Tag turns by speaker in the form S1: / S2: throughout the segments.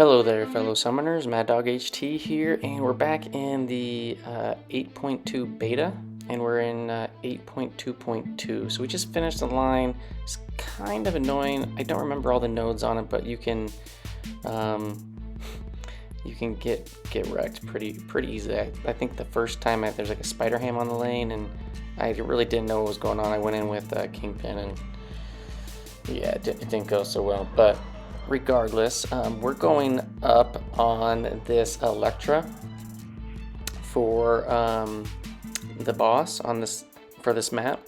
S1: Hello there, fellow summoners. Mad Dog HT here, and we're back in the 8.2 beta, and we're in 8.2.2. So we just finished the line. It's kind of annoying. I don't remember all the nodes on it, but you can get wrecked pretty easily. I think the first time there's like a spider ham on the lane, and I really didn't know what was going on. I went in with Kingpin, and yeah, it didn't go so well, but. Regardless, we're going up on this Elektra for the boss on for this map,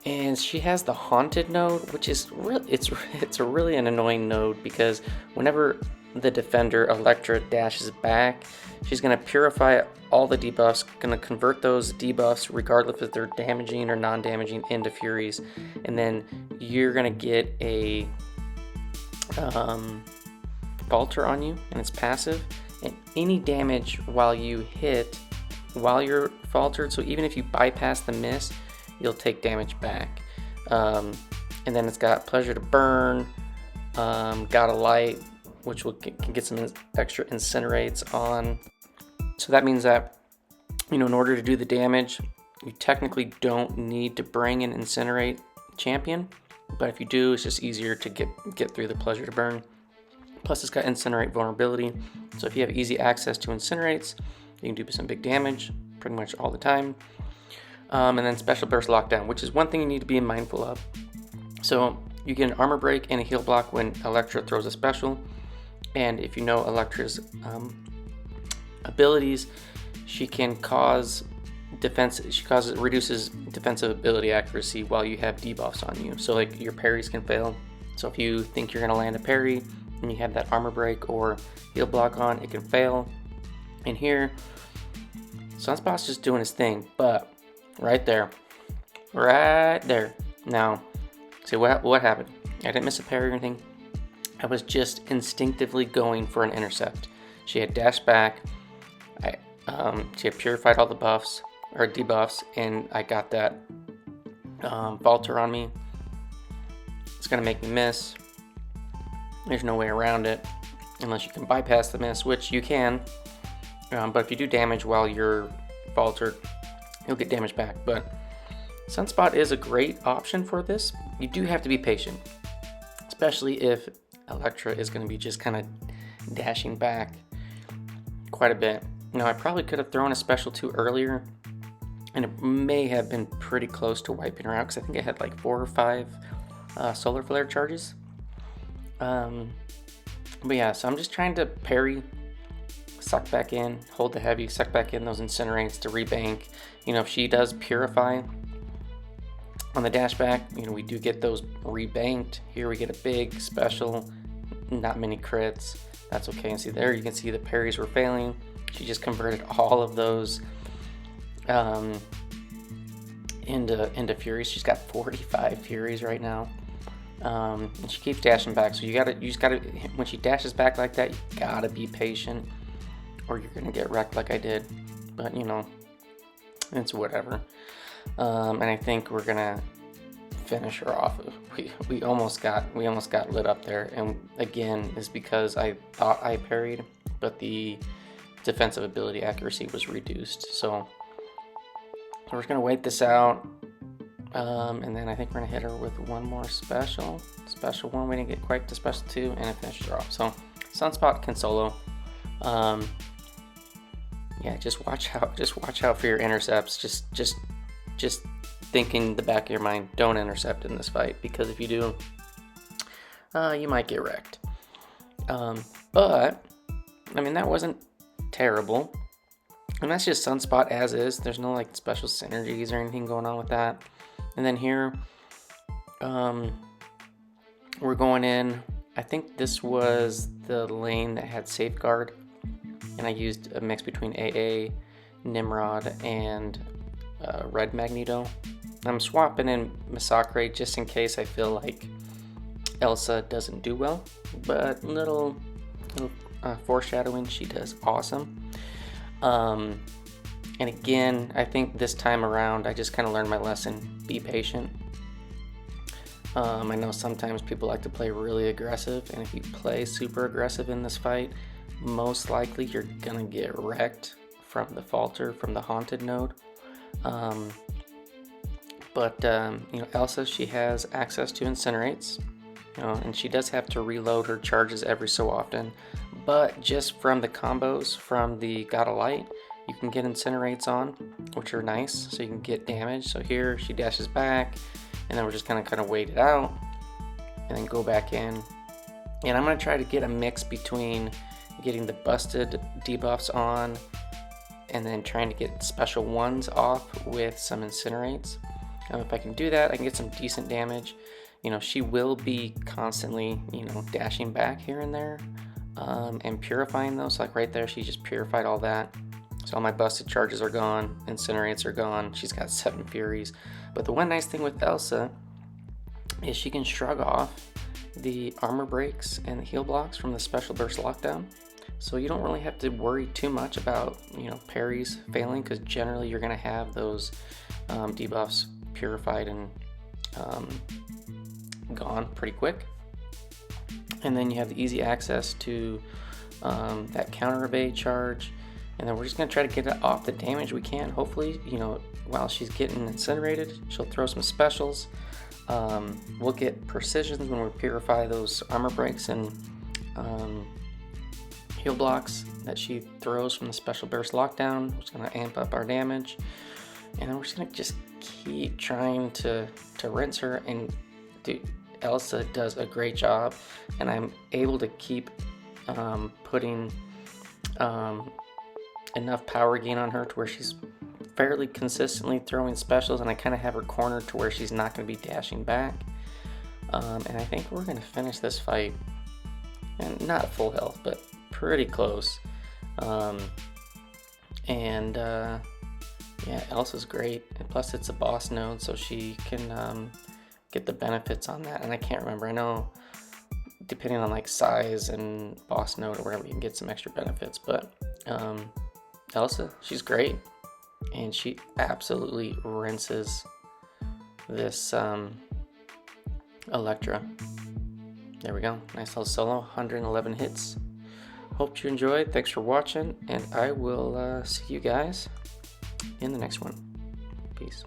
S1: and she has the haunted node, which is it's really an annoying node because whenever the defender Elektra dashes back, she's gonna purify all the debuffs, gonna convert those debuffs regardless if they're damaging or non-damaging into Furies, and then you're gonna get a falter on you, and it's passive, and any damage while you're faltered, so even if you bypass the miss, you'll take damage back. And then it's got pleasure to burn, got a light, which can get some extra incinerates on. So that means that, in order to do the damage, you technically don't need to bring an incinerate champion. But if you do, it's just easier to get through the pleasure to burn. Plus, it's got incinerate vulnerability. So if you have easy access to incinerates, you can do some big damage pretty much all the time. And then special burst lockdown, which is one thing you need to be mindful of. So you get an armor break and a heal block when Elektra throws a special. And if you know Elektra's abilities, she can cause reduces defensive ability accuracy while you have debuffs on you. So like your parries can fail. So if you think you're gonna land a parry and you have that armor break or heal block on, it can fail. And here, Sunspot's just doing his thing, but right there. Now, see what happened? I didn't miss a parry or anything. I was just instinctively going for an intercept. She had dashed back. She had purified all the buffs or debuffs, and I got that falter on me. It's gonna make me miss. There's no way around it unless you can bypass the miss, which you can, but if you do damage while you're faltered, you'll get damage back. But Sunspot is a great option for this. You do have to be patient, especially if Elektra is going to be just kind of dashing back quite a bit. I probably could have thrown a special 2 earlier, and it may have been pretty close to wiping her out because I think I had like 4 or 5 solar flare charges. But yeah, so I'm just trying to parry, suck back in, hold the heavy, suck back in those incinerates to rebank. If she does purify on the dash back, we do get those rebanked. Here we get a big special, not many crits. That's okay. And see there, you can see the parries were failing. She just converted all of those into Furies. She's got 45 Furies right now, and she keeps dashing back. So you just gotta when she dashes back like that, you gotta be patient, or you're gonna get wrecked like I did. But it's whatever. And I think we're gonna finish her off. We almost got lit up there, and again is because I thought I parried, but the defensive ability accuracy was reduced. So we're just gonna wait this out, and then I think we're gonna hit her with one more special 1. We didn't get quite to special 2, and it finishes her off. So Sunspot can solo. Yeah, just watch out for your intercepts. Just think in the back of your mind, don't intercept in this fight, because if you do, you might get wrecked. But that wasn't terrible, and that's just Sunspot as is. There's no like special synergies or anything going on with that. And then here, we're going in. I think this was the lane that had Safeguard, and I used a mix between AA, Nimrod, and Red Magneto. I'm swapping in MCOC just in case I feel like Elsa doesn't do well, but little foreshadowing, she does awesome. And again, I think this time around I just kind of learned my lesson. Be patient. I know sometimes people like to play really aggressive, and if you play super aggressive in this fight, most likely you're gonna get wrecked from the falter, from the haunted node. You know, Elsa, she has access to Incinerates, you know, and she does have to reload her charges every so often, but just from the combos from the God of Light, you can get Incinerates on, which are nice, so you can get damage. So here she dashes back, and then we're just gonna kind of wait it out and then go back in. And I'm gonna try to get a mix between getting the busted debuffs on and then trying to get special ones off with some Incinerates. If I can do that, I can get some decent damage. You know, she will be constantly, you know, dashing back here and there and purifying those. Like right there, she just purified all that. So all my busted charges are gone, Incinerates are gone. She's got 7 Furies. But the one nice thing with Elsa is she can shrug off the armor breaks and the heal blocks from the special burst lockdown. So you don't really have to worry too much about, you know, parries failing, because generally you're gonna have those debuffs purified and gone pretty quick. And then you have the easy access to that counter evade charge, and then we're just gonna try to get it off the damage we can. Hopefully, you know, while she's getting incinerated, she'll throw some specials. We'll get precisions when we purify those armor breaks and heal blocks that she throws from the special burst lockdown, which is gonna amp up our damage. And then we're just gonna keep trying to rinse her. And dude, Elsa does a great job, and I'm able to keep putting enough power gain on her to where she's fairly consistently throwing specials, and I kind of have her cornered to where she's not going to be dashing back. And I think we're going to finish this fight, and not at full health, but pretty close. Yeah, Elsa's great, and plus it's a boss node, so she can get the benefits on that. And I can't remember, I know depending on like size and boss node or whatever, you can get some extra benefits, but Elsa, she's great, and she absolutely rinses this Elektra. There we go, nice little solo, 111 hits. Hope you enjoyed, thanks for watching, and I will see you guys in the next one. Peace.